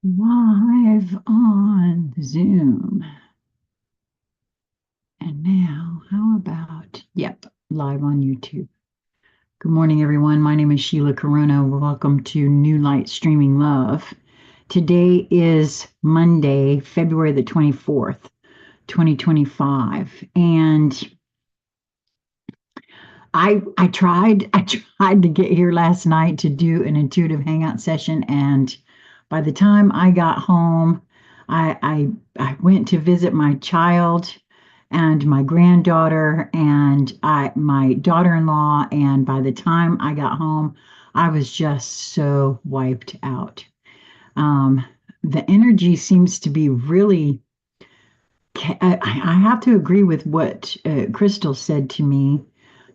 Live on Zoom. And now, how about, yep, live on YouTube. Good morning, everyone. My name is Sheila Corona. Welcome to New Light Streaming Love. Today is Monday, February the 24th, 2025. And I tried to get here last night to do an intuitive hangout session, and by the time I got home, I went to visit my child and my granddaughter and my daughter-in-law, and by the time I got home, I was just so wiped out. Um, the energy seems to be really. I have to agree with what Crystal said to me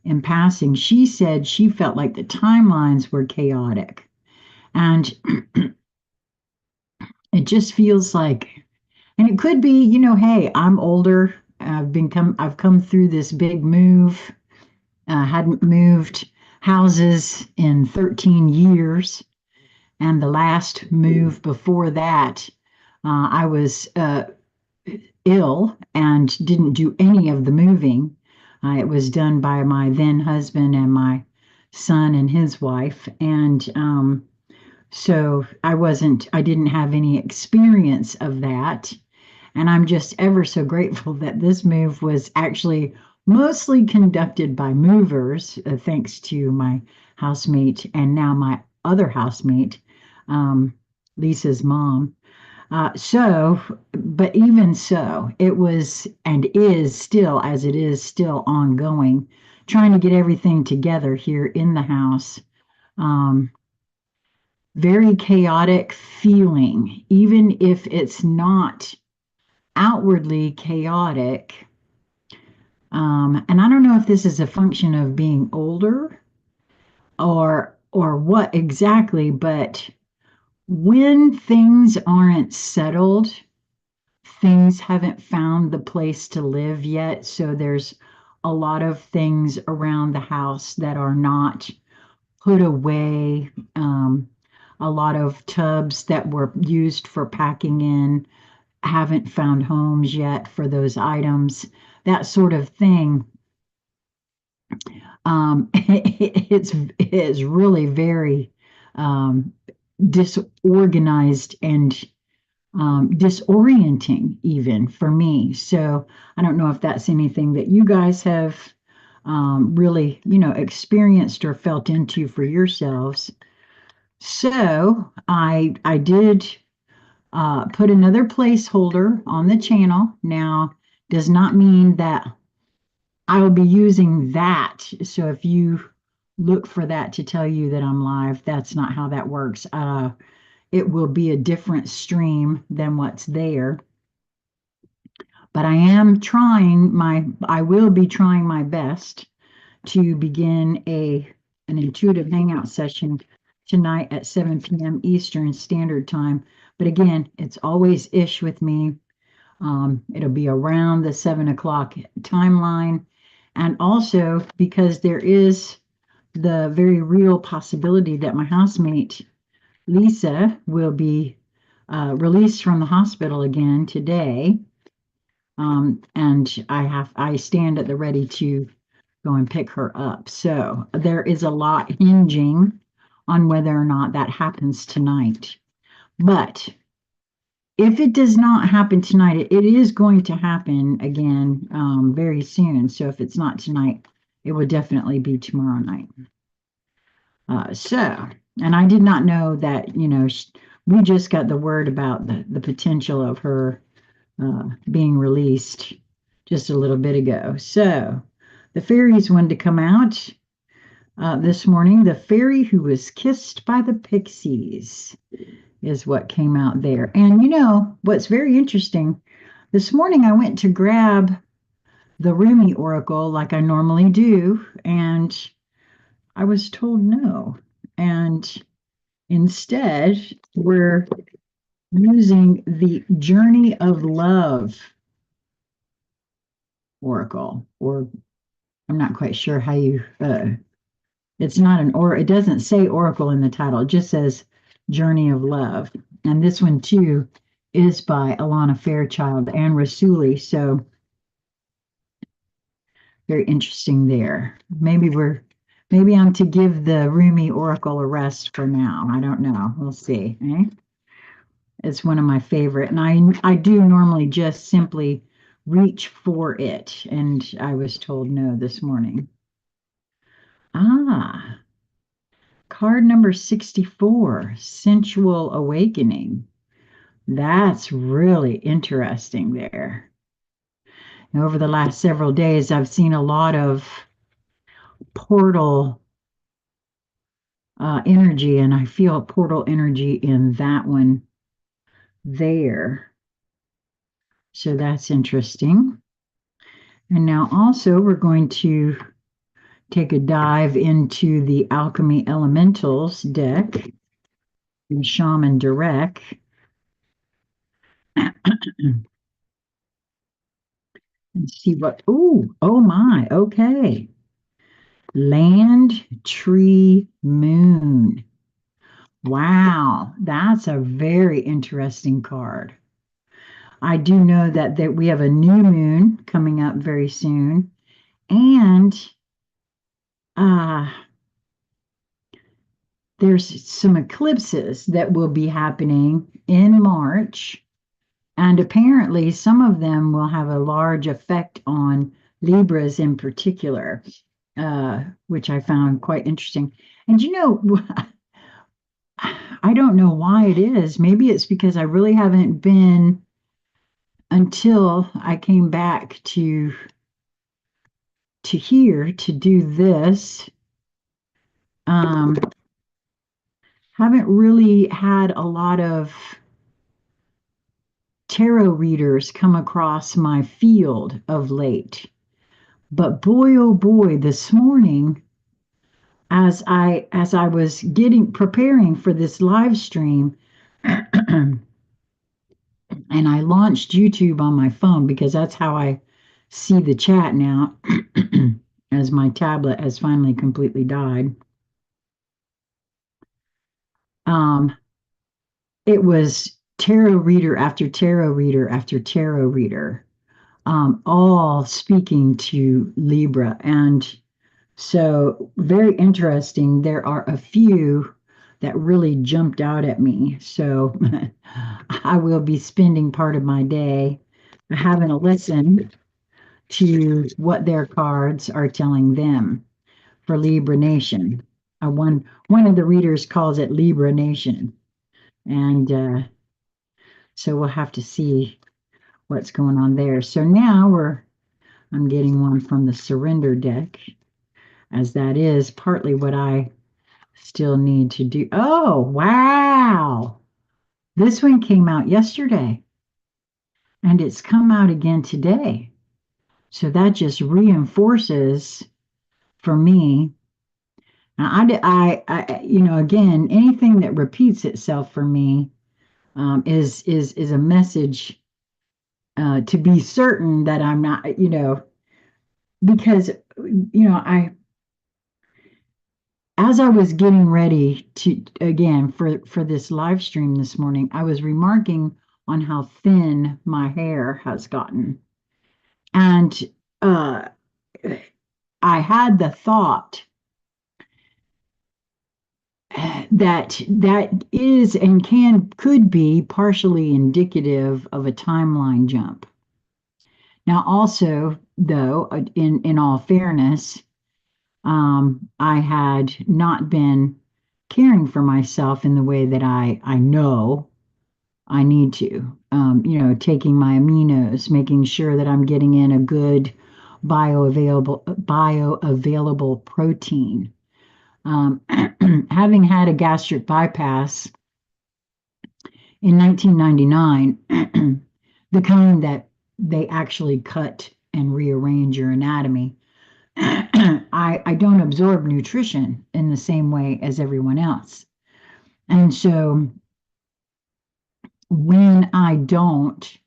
in passing. She said she felt like the timelines were chaotic. And it just feels like, and it could be, hey, I'm older. I've come through this big move. Hadn't moved houses in 13 years. And the last move before that, I was ill and didn't do any of the moving. It was done by my then husband and my son and his wife. And so I didn't have any experience of that. And I'm just ever so grateful that this move was actually mostly conducted by movers, thanks to my housemate and now my other housemate, um, Lisa's mom. But even so, it was and is still, as it is still ongoing, trying to get everything together here in the house. Um, Very chaotic feeling, even if it's not outwardly chaotic. And I don't know if this is a function of being older or what exactly, but when things aren't settled, things haven't found the place to live yet. So there's a lot of things around the house that are not put away. A lot of tubs that were used for packing in haven't found homes yet for those items, that sort of thing. It's really very um, disorganized and disorienting even for me. So I don't know if that's anything that you guys have really, experienced or felt into for yourselves. So I did put another placeholder on the channel. Now, does not mean that I will be using that. So if you look for that to tell you that I'm live, that's not how that works. It will be a different stream than what's there. But I will be trying my best to begin an intuitive hangout session tonight at 7 p.m. Eastern Standard Time. But again, it's always ish with me. It'll be around the 7 o'clock timeline. And also because there is the very real possibility that my housemate, Lisa, will be released from the hospital again today. And I stand at the ready to go and pick her up. So there is a lot hinging on whether or not that happens tonight. But if it does not happen tonight, it is going to happen again very soon. So if it's not tonight, it will definitely be tomorrow night. And I did not know that, we just got the word about the potential of her being released just a little bit ago. So the fairies wanted to come out this morning. The fairy who was kissed by the pixies is what came out there. And what's very interesting, this morning I went to grab the Rumi Oracle like I normally do, and I was told no. And instead, we're using the Journey of Love Oracle, or I'm not quite sure how you It's not it doesn't say Oracle in the title. It just says Journey of Love. And this one too is by Alana Fairchild and Rasuli. So very interesting there. Maybe I'm to give the Rumi Oracle a rest for now. I don't know. We'll see. Eh? It's one of my favorite. And I do normally just simply reach for it. And I was told no this morning. Ah, card number 64, Sensual Awakening. That's really interesting there. And over the last several days, I've seen a lot of portal energy, and I feel portal energy in that one there. So that's interesting. And now also we're going to take a dive into the Alchemy Elementals deck in Shaman Direct and see what, oh my, okay. Land, Tree, Moon. Wow, that's a very interesting card. I do know that we have a new moon coming up very soon, and uh, there's some eclipses that will be happening in March, and apparently some of them will have a large effect on Libras in particular, which I found quite interesting. And I don't know why it is. Maybe it's because I really haven't been until I came back to here to do this. Um, haven't really had a lot of tarot readers come across my field of late. But boy, oh boy, this morning, as I was getting preparing for this live stream, and I launched YouTube on my phone because that's how I see the chat now, as my tablet has finally completely died. Um, it was tarot reader after tarot reader after tarot reader, all speaking to Libra. And so, very interesting. There are a few that really jumped out at me. So, I will be spending part of my day having a listen to what their cards are telling them for Libra Nation. One of the readers calls it Libra Nation. And so we'll have to see what's going on there. So now I'm getting one from the Surrender deck, as that is partly what I still need to do. Oh, wow. This one came out yesterday and it's come out again today. So that just reinforces for me. Again, anything that repeats itself for me is a message to be certain that I'm not, because I as I was getting ready to again for this live stream this morning, I was remarking on how thin my hair has gotten, and uh, I had the thought that is and could be partially indicative of a timeline jump. Now, also, though, in all fairness, I had not been caring for myself in the way that I know I need to. Taking my aminos, making sure that I'm getting in a good bioavailable protein. Having had a gastric bypass in 1999, the kind that they actually cut and rearrange your anatomy, I don't absorb nutrition in the same way as everyone else. And so when I don't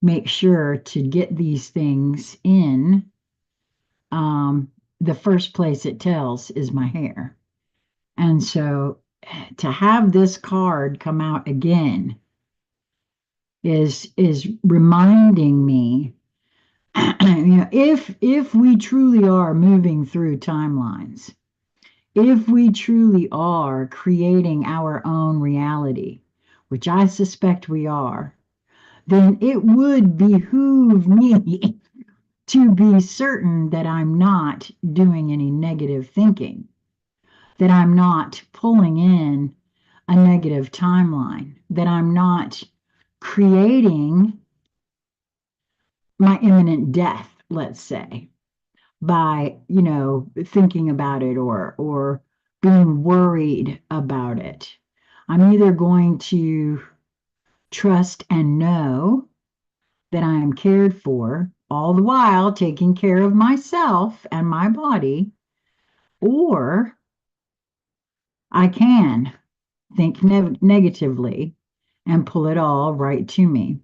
make sure to get these things in, the first place it tells is my hair. And so to have this card come out again is reminding me, if we truly are moving through timelines, if we truly are creating our own reality, which I suspect we are, then it would behoove me to be certain that I'm not doing any negative thinking, that I'm not pulling in a negative timeline, that I'm not creating my imminent death, let's say, by, thinking about it or being worried about it. I'm either going to trust and know that I am cared for, all the while taking care of myself and my body, or I can think negatively and pull it all right to me.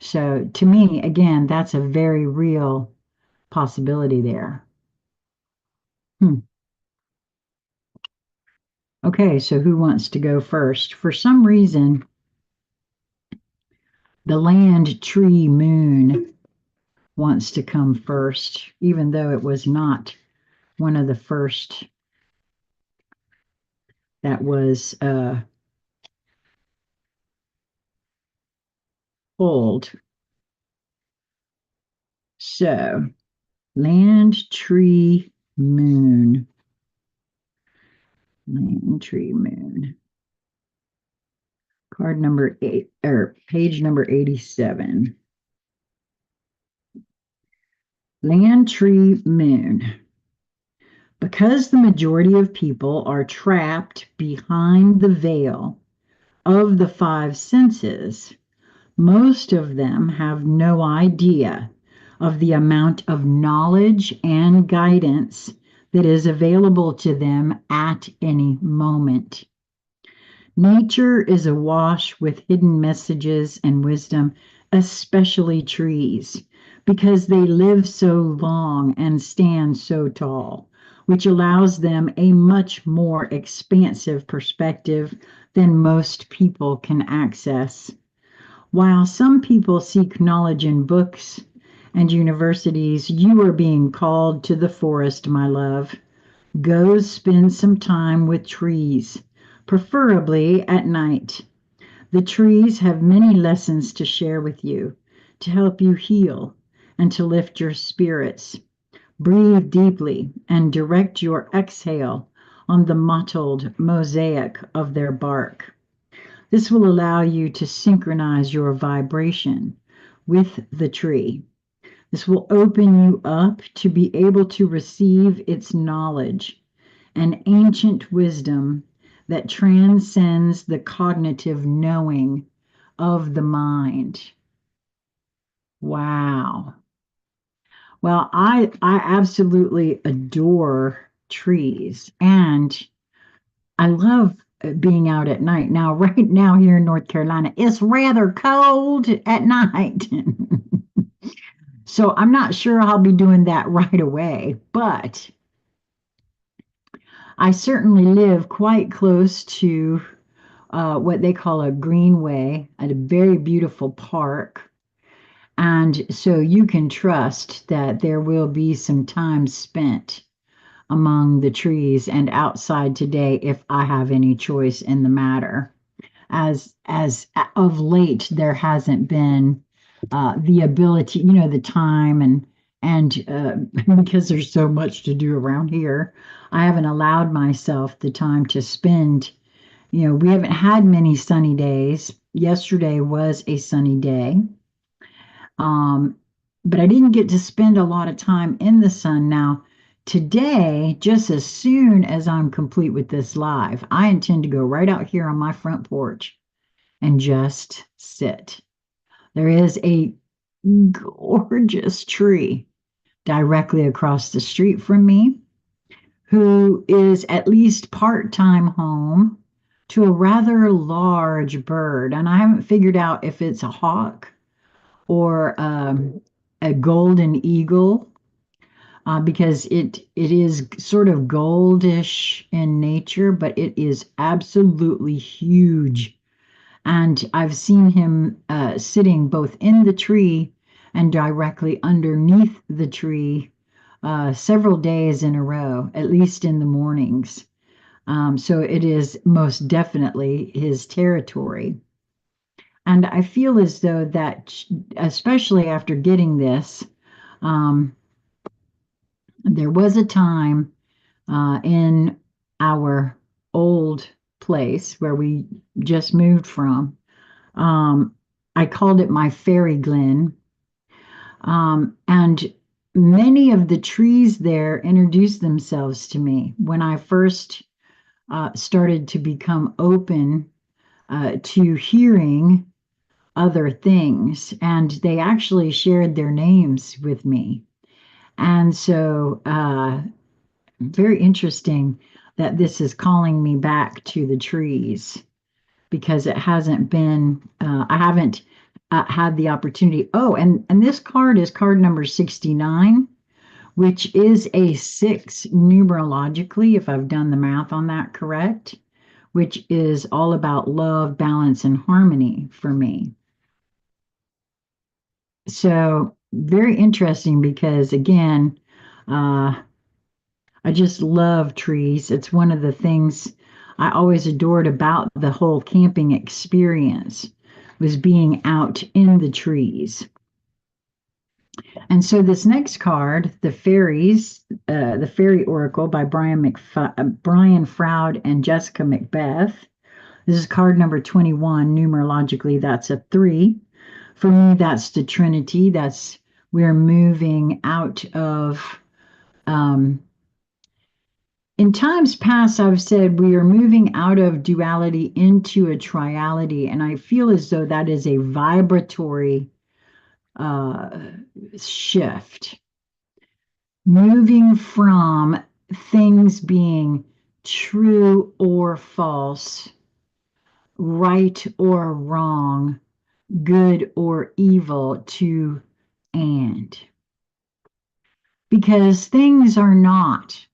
So, to me, again, that's a very real possibility there. Hmm. Okay, so who wants to go first? For some reason, the land tree moon wants to come first, even though it was not one of the first that was pulled. So, land tree moon, land tree moon. Card number 8, or page number 87. Land tree moon. Because the majority of people are trapped behind the veil of the five senses, most of them have no idea of the amount of knowledge and guidance that is available to them at any moment. Nature is awash with hidden messages and wisdom, especially trees, because they live so long and stand so tall, which allows them a much more expansive perspective than most people can access. While some people seek knowledge in books and universities, you are being called to the forest, my love. Go spend some time with trees, preferably at night. The trees have many lessons to share with you, to help you heal and to lift your spirits. Breathe deeply and direct your exhale on the mottled mosaic of their bark. This will allow you to synchronize your vibration with the tree. This will open you up to be able to receive its knowledge, an ancient wisdom that transcends the cognitive knowing of the mind. Wow. Well, I absolutely adore trees, and I love being out at night. Now, right now here in North Carolina, it's rather cold at night. So I'm not sure I'll be doing that right away, but I certainly live quite close to what they call a greenway at a very beautiful park. And so you can trust that there will be some time spent among the trees and outside today if I have any choice in the matter. As of late, there hasn't been the ability, the time and because there's so much to do around here, I haven't allowed myself the time to spend. We haven't had many sunny days. Yesterday was a sunny day. Um, but I didn't get to spend a lot of time in the sun. Now, today, just as soon as I'm complete with this live, I intend to go right out here on my front porch and just sit. There is a gorgeous tree directly across the street from me, who is at least part-time home to a rather large bird. And I haven't figured out if it's a hawk or a golden eagle. because it is sort of goldish in nature, but it is absolutely huge. And I've seen him sitting both in the tree and directly underneath the tree several days in a row, at least in the mornings. So it is most definitely his territory. And I feel as though that, especially after getting this, um, there was a time in our old place where we just moved from. Um, I called it my fairy glen. And many of the trees there introduced themselves to me when I first started to become open to hearing other things. And they actually shared their names with me. And so, very interesting that this is calling me back to the trees because it hasn't been, I haven't had the opportunity. Oh, and this card is card number 69, which is a six numerologically, if I've done the math on that correct, which is all about love, balance, and harmony for me. So, very interesting because, again, uh, I just love trees. It's one of the things I always adored about the whole camping experience was being out in the trees. And so this next card, the fairies, the fairy oracle by Brian Froud and Jessica Macbeth. This is card number 21. Numerologically, that's a 3. For me, that's the Trinity. That's we're moving out of in times past, I've said we are moving out of duality into a triality, and I feel as though that is a vibratory uh, shift. Moving from things being true or false, right or wrong, good or evil to and. Because things are not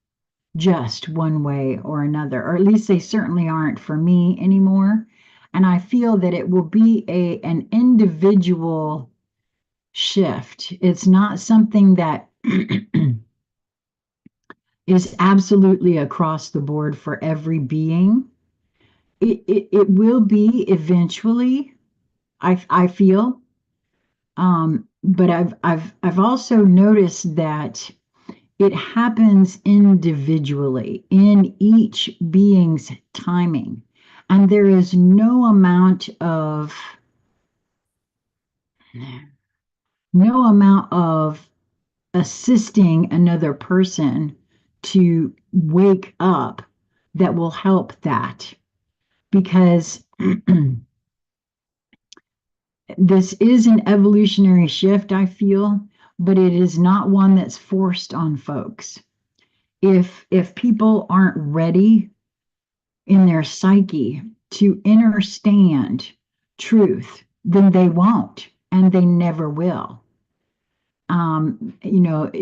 just one way or another, or at least they certainly aren't for me anymore. And I feel that it will be an individual shift. It's not something that is absolutely across the board for every being. It will be eventually, I feel. But I've also noticed that it happens individually in each being's timing. And there is no amount of assisting another person to wake up that will help that because this is an evolutionary shift, I feel, but it is not one that's forced on folks. If people aren't ready in their psyche to understand truth, then they won't, and they never will.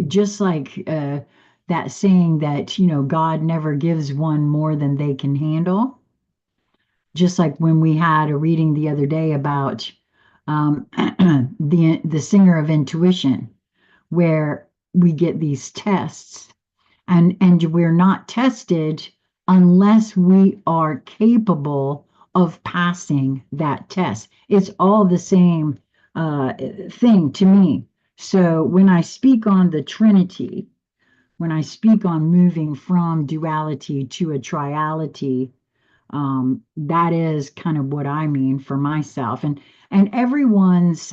Just like that saying that, God never gives one more than they can handle. Just like when we had a reading the other day about the singer of intuition, where we get these tests and we're not tested unless we are capable of passing that test. It's all the same thing to me. So when I speak on the Trinity, when I speak on moving from duality to a triality, that is kind of what I mean for myself. And everyone's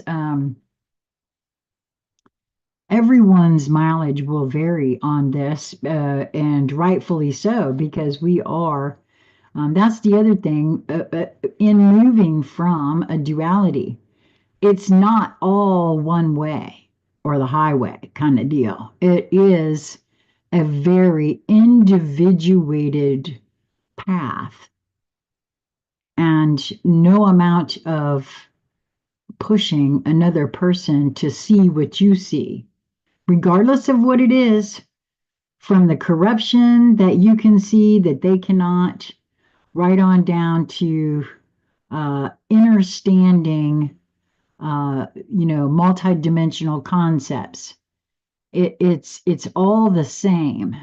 mileage will vary on this, and rightfully so, because we are, that's the other thing, in moving from a duality, it's not all one way or the highway kind of deal. It is a very individuated path, and no amount of pushing another person to see what you see, regardless of what it is. from the corruption that you can see that they cannot, right on down to understanding, multidimensional concepts. It's all the same.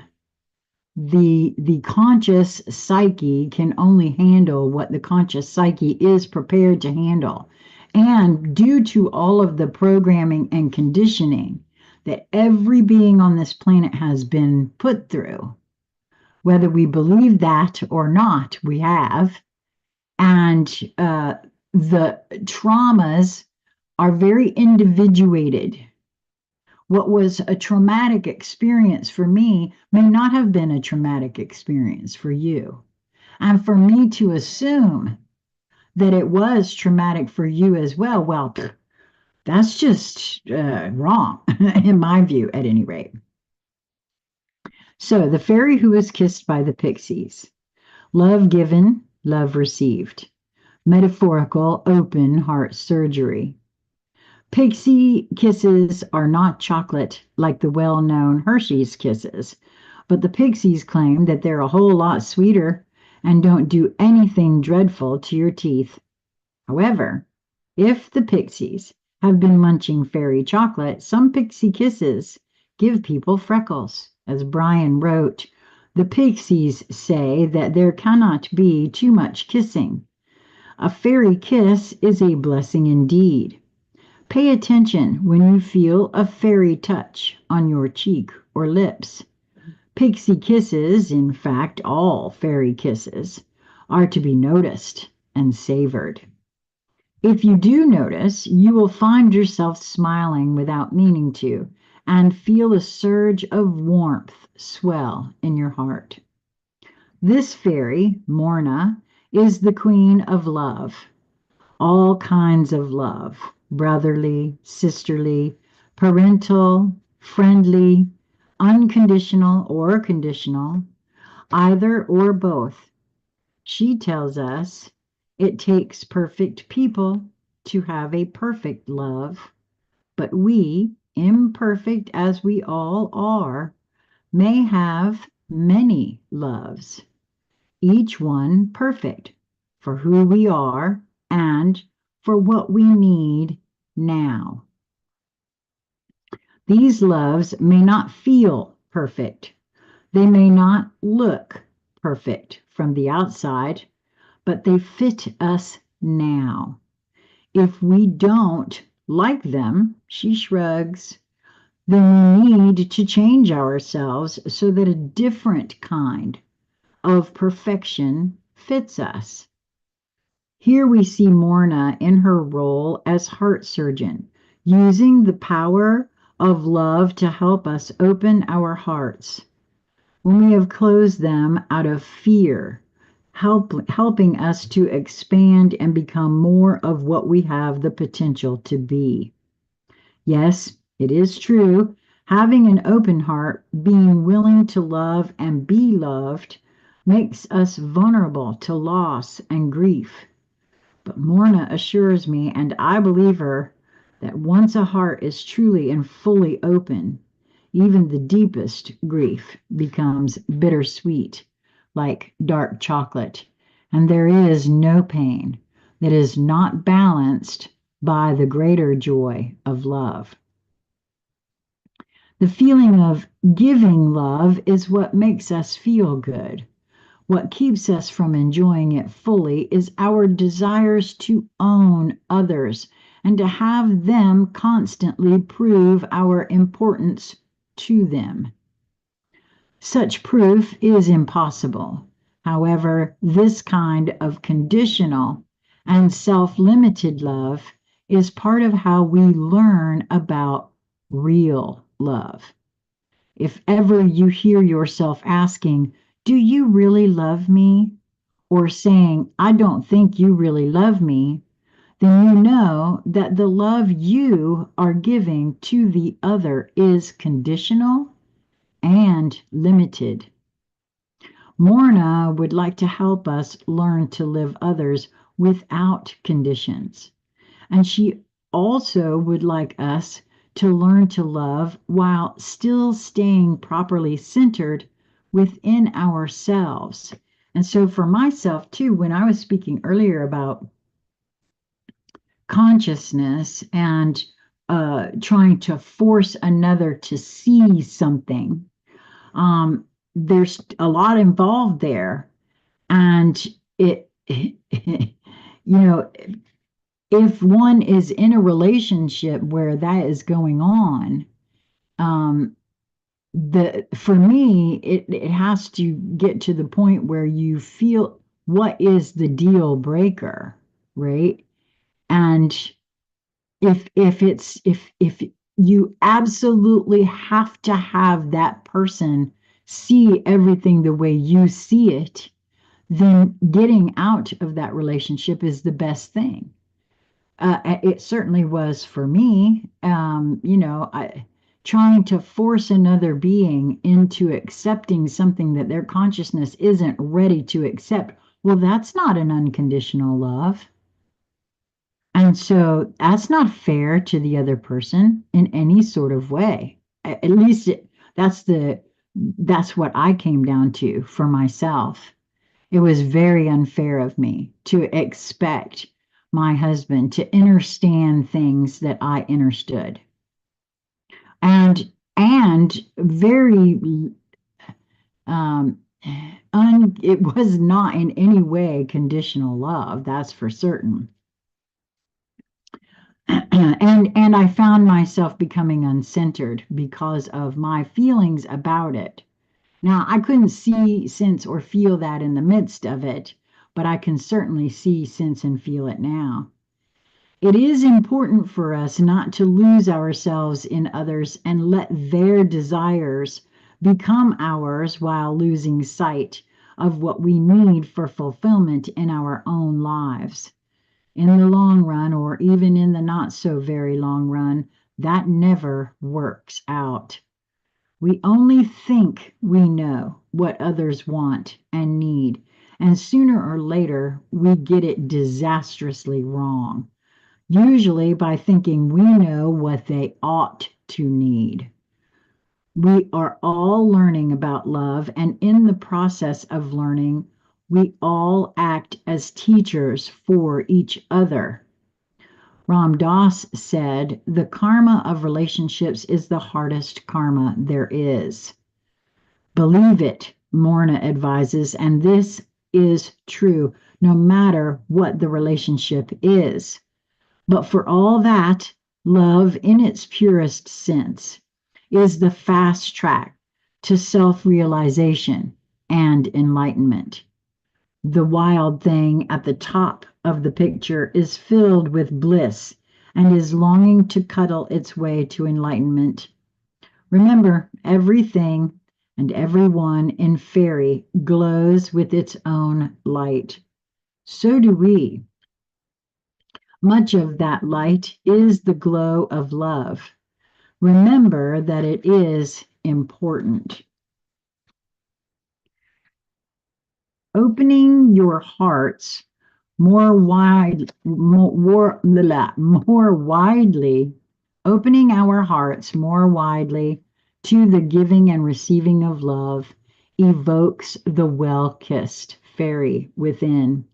The conscious psyche can only handle what the conscious psyche is prepared to handle. And due to all of the programming and conditioning that every being on this planet has been put through, whether we believe that or not, we have. And the traumas are very individuated. What was a traumatic experience for me may not have been a traumatic experience for you. And for me to assume that it was traumatic for you as well, well, that's just wrong, in my view, at any rate. So, the fairy who was kissed by the pixies. Love given, love received. Metaphorical open heart surgery. Pixie kisses are not chocolate like the well-known Hershey's kisses, but the pixies claim that they're a whole lot sweeter and don't do anything dreadful to your teeth. However, if the pixies have been munching fairy chocolate, some pixie kisses give people freckles. As Brian wrote, the pixies say that there cannot be too much kissing. A fairy kiss is a blessing indeed. Pay attention when you feel a fairy touch on your cheek or lips. Pixie kisses, in fact, all fairy kisses, are to be noticed and savored. If you do notice, you will find yourself smiling without meaning to, and feel a surge of warmth swell in your heart. This fairy, Morna, is the queen of love. All kinds of love, brotherly, sisterly, parental, friendly, unconditional or conditional, either or both. She tells us it takes perfect people to have a perfect love, but we, imperfect as we all are, may have many loves, each one perfect for who we are and for what we need now. These loves may not feel perfect. They may not look perfect from the outside, but they fit us now. If we don't like them, she shrugs, then we need to change ourselves so that a different kind of perfection fits us. Here we see Morna in her role as heart surgeon, using the power of love to help us open our hearts when we have closed them out of fear, helping us to expand and become more of what we have the potential to be. Yes, it is true. Having an open heart, being willing to love and be loved, makes us vulnerable to loss and grief. But Morna assures me, and I believe her, that once a heart is truly and fully open, even the deepest grief becomes bittersweet, like dark chocolate, and there is no pain that is not balanced by the greater joy of love. The feeling of giving love is what makes us feel good. What keeps us from enjoying it fully is our desires to own others and to have them constantly prove our importance to them. Such proof is impossible. However, this kind of conditional and self-limited love is part of how we learn about real love. If ever you hear yourself asking, "Do you really love me?" or saying, "I don't think you really love me," then you know that the love you are giving to the other is conditional and limited. Morna would like to help us learn to live others without conditions. And she also would like us to learn to love while still staying properly centered within ourselves. And so, for myself, too, when I was speaking earlier about consciousness and trying to force another to see something, there's a lot involved there. And you know, if one is in a relationship where that is going on, um, for me, it has to get to the point where you feel what is the deal breaker, right? And if you absolutely have to have that person see everything the way you see it, then getting out of that relationship is the best thing. It certainly was for me. Trying to force another being into accepting something that their consciousness isn't ready to accept. Well, that's not an unconditional love. And so that's not fair to the other person in any sort of way. At least that's what I came down to for myself. It was very unfair of me to expect my husband to understand things that I understood. And very um it was not in any way conditional love, that's for certain. And I found myself becoming uncentered because of my feelings about it. Now, I couldn't see, sense, or feel that in the midst of it, but I can certainly see, sense, and feel it now. It is important for us not to lose ourselves in others and let their desires become ours while losing sight of what we need for fulfillment in our own lives. In the long run, or even in the not so very long run, that never works out. We only think we know what others want and need, and sooner or later we get it disastrously wrong, usually by thinking we know what they ought to need. We are all learning about love, and in the process of learning, we all act as teachers for each other. Ram Dass said, the karma of relationships is the hardest karma there is. Believe it, Morna advises, and this is true no matter what the relationship is. But for all that, love in its purest sense is the fast track to self-realization and enlightenment. The wild thing at the top of the picture is filled with bliss and is longing to cuddle its way to enlightenment. Remember, everything and everyone in fairy glows with its own light. So do we. Much of that light is the glow of love. Remember that it is important. Opening your hearts more widely, opening our hearts more widely to the giving and receiving of love evokes the well-kissed fairy within.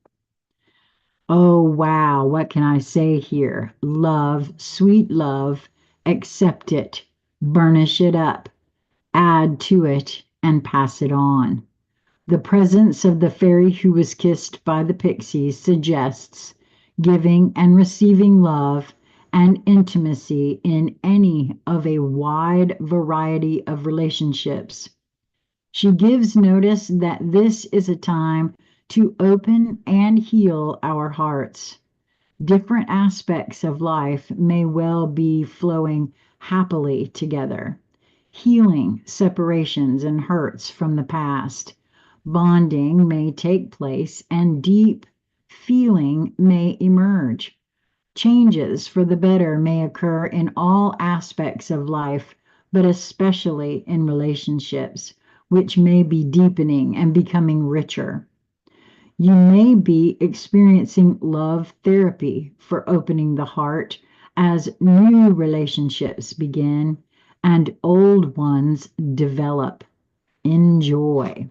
Oh, wow, what can I say here? Love, sweet love, accept it, burnish it up, add to it, and pass it on. The presence of the fairy who was kissed by the pixies suggests giving and receiving love and intimacy in any of a wide variety of relationships. She gives notice that this is a time to open and heal our hearts. Different aspects of life may well be flowing happily together, healing separations and hurts from the past. Bonding may take place and deep feeling may emerge. Changes for the better may occur in all aspects of life, but especially in relationships, which may be deepening and becoming richer. You may be experiencing love therapy for opening the heart as new relationships begin and old ones develop. Enjoy.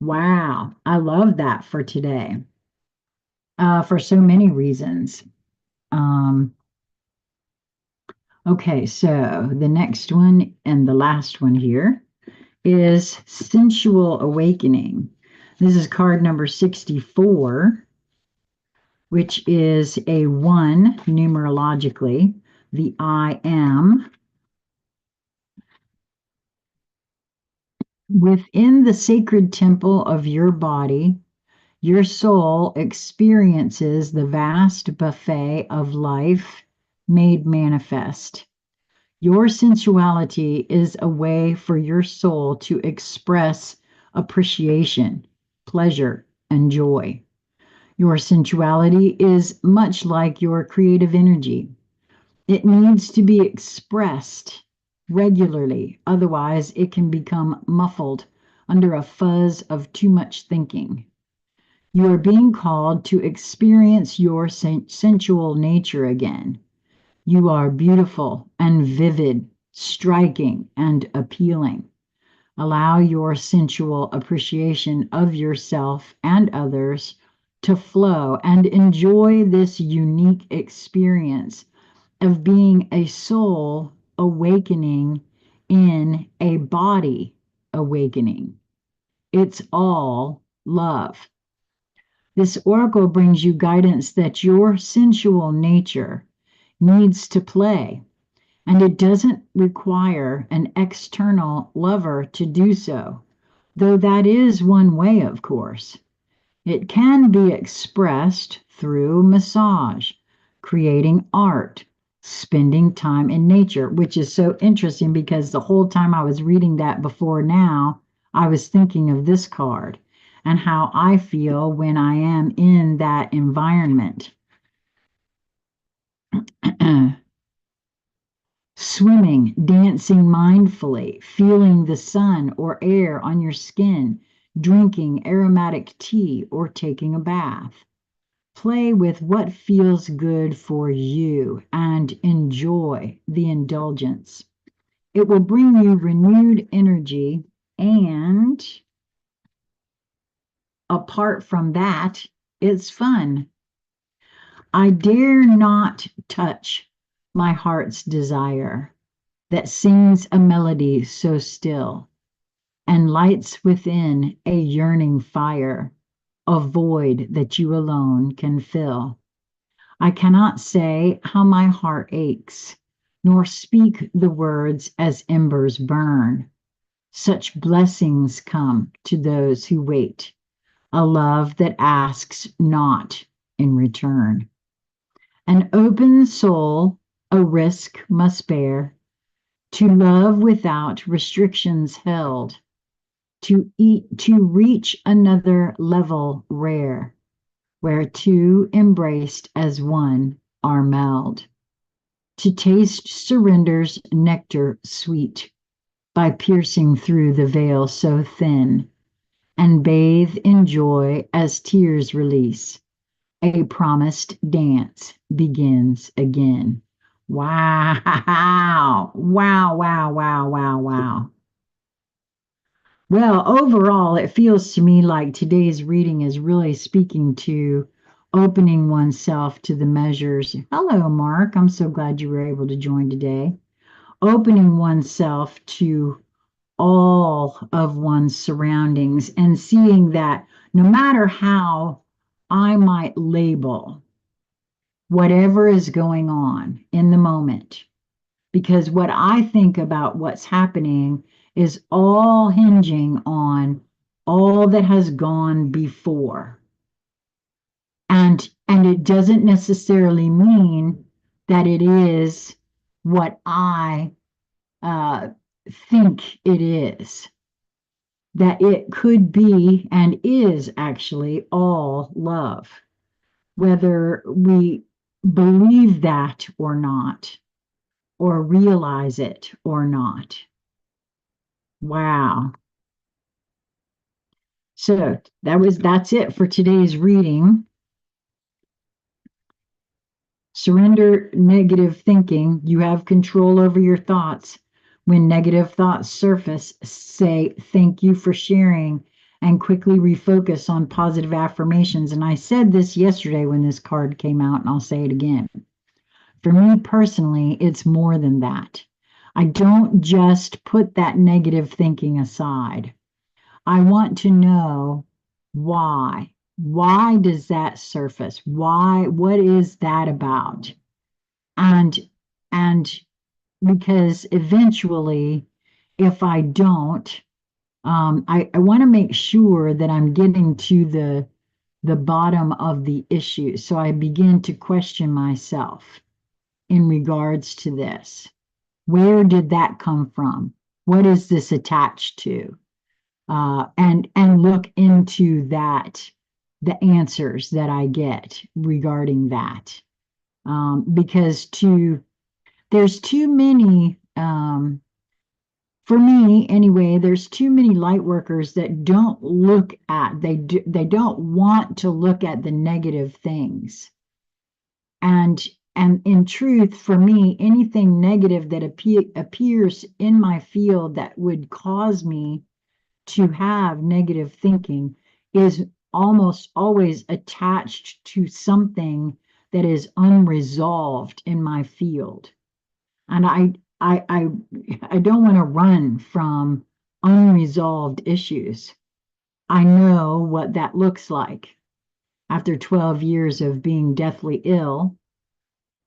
Wow, I love that for today, for so many reasons. Um, okay, so the next one and the last one here is Sensual Awakening. This is card number 64, which is a 1 numerologically, the I am. Within the sacred temple of your body, your soul experiences the vast buffet of life made manifest. Your sensuality is a way for your soul to express appreciation, pleasure, and joy. Your sensuality is much like your creative energy. It needs to be expressed regularly, otherwise, it can become muffled under a fuzz of too much thinking. You are being called to experience your sensual nature again. You are beautiful and vivid, striking and appealing. Allow your sensual appreciation of yourself and others to flow and enjoy this unique experience of being a soul awakening in a body awakening. It's all love. This oracle brings you guidance that your sensual nature needs to play, and it doesn't require an external lover to do so, though that is one way, of course. It can be expressed through massage, creating art, spending time in nature, which is so interesting because the whole time I was reading that before now, I was thinking of this card and how I feel when I am in that environment. Swimming, dancing mindfully, feeling the sun or air on your skin, drinking aromatic tea, or taking a bath. Play with what feels good for you and enjoy the indulgence. It will bring you renewed energy, and apart from that, it's fun. I dare not touch my heart's desire that sings a melody so still and lights within a yearning fire, a void that you alone can fill. I cannot say how my heart aches, nor speak the words as embers burn. Such blessings come to those who wait, a love that asks not in return. An open soul a risk must bear, to love without restrictions held, to reach another level rare, where two embraced as one are meld, to taste surrender's nectar sweet by piercing through the veil so thin, and bathe in joy as tears release. A promised dance begins again. Wow. Wow, wow, wow, wow, wow. Well, overall, it feels to me like today's reading is really speaking to opening oneself to the measures. Hello, Mark. I'm so glad you were able to join today. Opening oneself to all of one's surroundings and seeing that no matter how I might label whatever is going on in the moment, because what I think about what's happening is all hinging on all that has gone before. And it doesn't necessarily mean that it is what I uh, think it is. That it could be and is actually all love, whether we believe that or not, or realize it or not. Wow. So that's it for today's reading. Surrender negative thinking. You have control over your thoughts. When negative thoughts surface, say thank you for sharing and quickly refocus on positive affirmations. And I said this yesterday when this card came out, and I'll say it again. For me personally, it's more than that. I don't just put that negative thinking aside. I want to know why. Why does that surface? Why? What is that about? And and because eventually, if I don't, I want to make sure that I'm getting to the bottom of the issue. So I begin to question myself in regards to this. Where did that come from? What is this attached to? And look into that, the answers that I get regarding that. Because there's too many, for me anyway, there's too many light workers that don't look at, they don't want to look at the negative things. And and in truth, for me, anything negative that appears in my field that would cause me to have negative thinking is almost always attached to something that is unresolved in my field. And I don't want to run from unresolved issues. I know what that looks like. After 12 years of being deathly ill,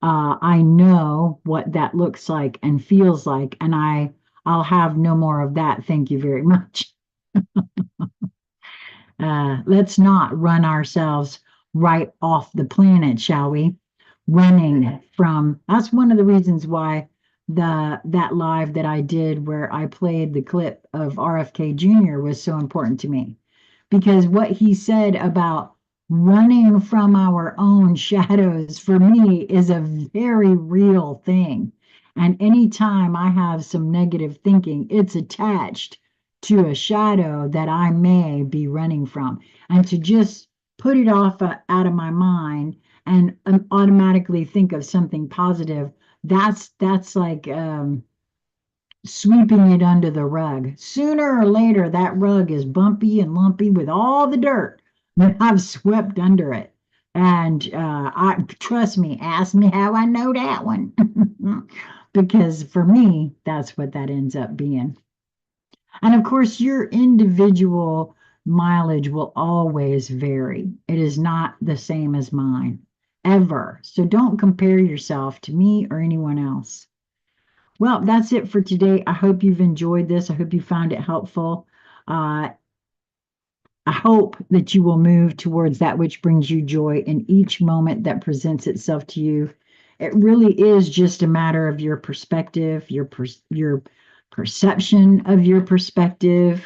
I know what that looks like and feels like, and I'll have no more of that. Thank you very much. Let's not run ourselves right off the planet, shall we? Running from, that's one of the reasons why that live that I did where I played the clip of RFK Jr. was so important to me. Because what he said about running from our own shadows for me is a very real thing. And anytime I have some negative thinking, it's attached to a shadow that I may be running from. And to just put it off out of my mind and automatically think of something positive, that's like sweeping it under the rug. Sooner or later, that rug is bumpy and lumpy with all the dirt that I've swept under it. And I trust me, ask me how I know that one. Because for me, that's what that ends up being. And of course, your individual mileage will always vary. It is not the same as mine, ever. So don't compare yourself to me or anyone else. Well, that's it for today. I hope you've enjoyed this. I hope you found it helpful. Uh, I hope that you will move towards that which brings you joy in each moment that presents itself to you. It really is just a matter of your perspective, your perception of your perspective,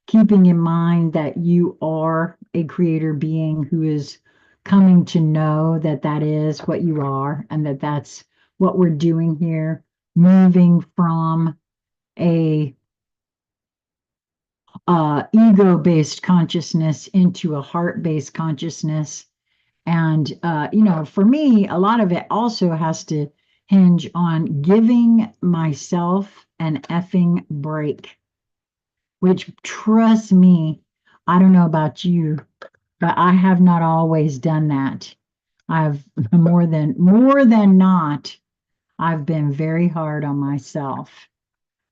keeping in mind that you are a creator being who is coming to know that that is what you are and that that's what we're doing here, moving from a ego-based consciousness into a heart-based consciousness. And for me, a lot of it also has to hinge on giving myself an effing break, which, trust me, I don't know about you, but I have not always done that. I've more than not, I've been very hard on myself.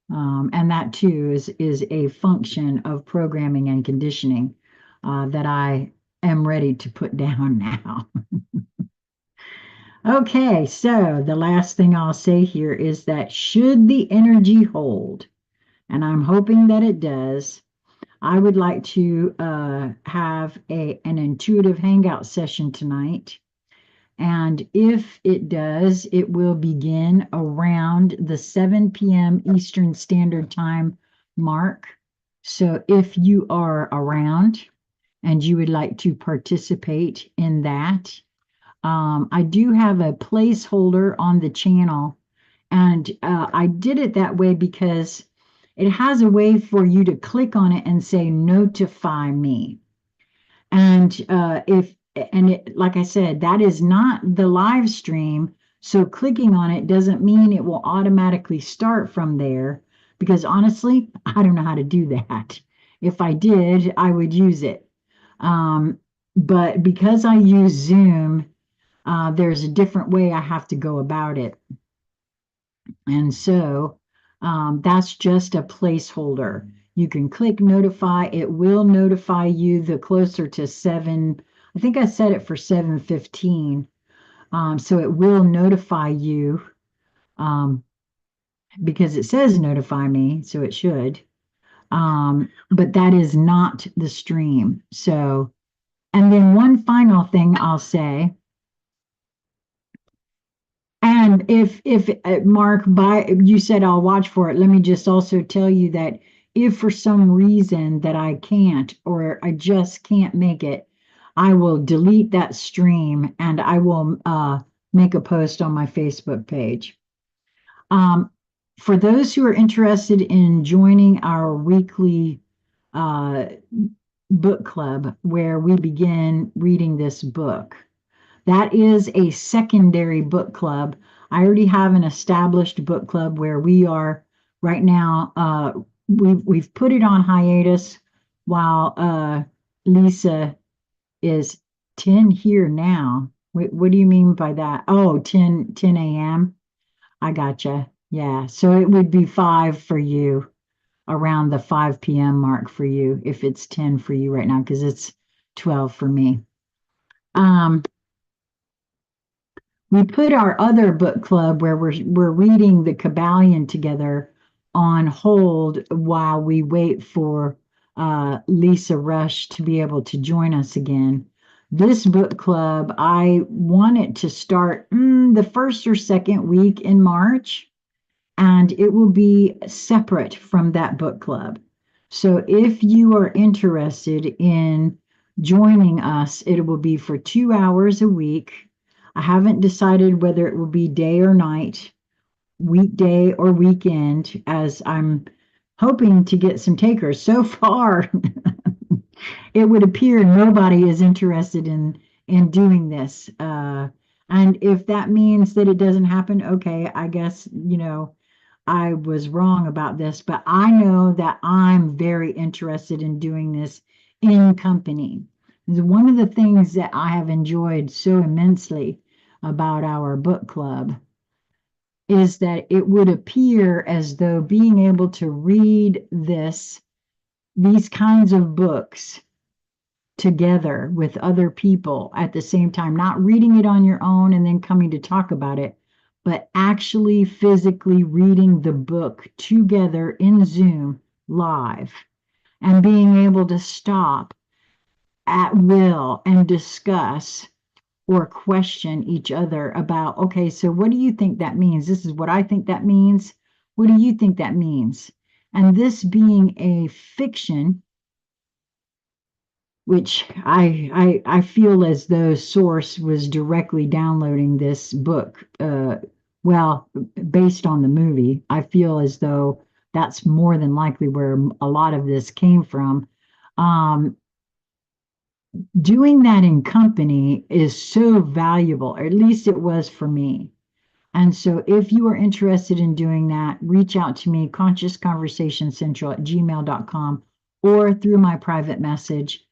And that too is a function of programming and conditioning that I am ready to put down now. Okay, so the last thing I'll say here is that should the energy hold, and I'm hoping that it does, I would like to have an intuitive hangout session tonight. And if it does, it will begin around the 7 p.m. Eastern Standard Time mark. So if you are around and you would like to participate in that, I do have a placeholder on the channel. And I did it that way because it has a way for you to click on it and say, notify me. And and like I said, that is not the live stream. So clicking on it doesn't mean it will automatically start from there because honestly, I don't know how to do that. If I did, I would use it. Um, but because I use Zoom, there's a different way I have to go about it. And so that's just a placeholder. You can click notify. It will notify you the closer to 7. I think I set it for 7:15. So it will notify you um, because it says notify me, so it should. But that is not the stream. So, and then one final thing I'll say. And if Mark, by you said I'll watch for it, let me just also tell you that if for some reason that I can't or I just can't make it, I will delete that stream and I will make a post on my Facebook page. Um, for those who are interested in joining our weekly uh, book club where we begin reading this book, that is a secondary book club. I already have an established book club where we are right now. We've put it on hiatus while Lisa is 10 here now. What do you mean by that? Oh, 10 a.m. I gotcha. Yeah. So it would be 5 for you, around the 5 p.m. mark for you, if it's 10 for you right now, because it's 12 for me. Um, we put our other book club where we're reading the Kabbalion together on hold while we wait for Lisa Rush to be able to join us again. This book club, I want it to start the first or second week in March, and it will be separate from that book club. So if you are interested in joining us, it will be for 2 hours a week. I haven't decided whether it will be day or night, weekday or weekend, as I'm hoping to get some takers. So far, it would appear nobody is interested in doing this. And if that means that it doesn't happen, okay, I guess, I was wrong about this, but I know that I'm very interested in doing this in company. One of the things that I have enjoyed so immensely about our book club is that it would appear as though being able to read these kinds of books together with other people at the same time, not reading it on your own and then coming to talk about it, but actually physically reading the book together in Zoom live and being able to stop at will and discuss or question each other about, okay, so what do you think that means? This is what I think that means. What do you think that means? And this being a fiction, which I feel as though Source was directly downloading this book. Well, based on the movie, I feel as though that's more than likely where a lot of this came from. Um, Doing that in company is so valuable, or at least it was for me. And so if you are interested in doing that, reach out to me, consciousconversationscentral@gmail.com, or through my private message.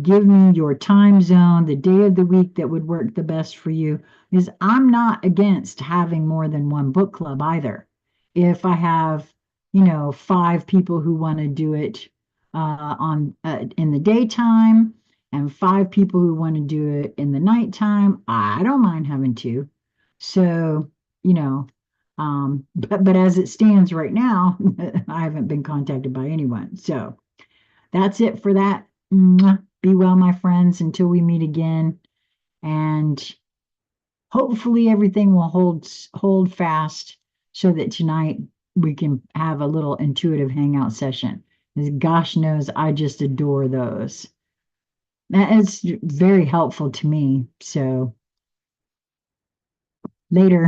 Give me your time zone, the day of the week that would work the best for you, because I'm not against having more than one book club either. If I have, 5 people who want to do it on in the daytime and 5 people who want to do it in the nighttime, I don't mind having two. So, you know, but as it stands right now, I haven't been contacted by anyone. So that's it for that. Mwah. Be well, my friends, until we meet again. And hopefully everything will hold fast so that tonight we can have a little intuitive hangout session. As gosh knows, I just adore those. It's very helpful to me. So later.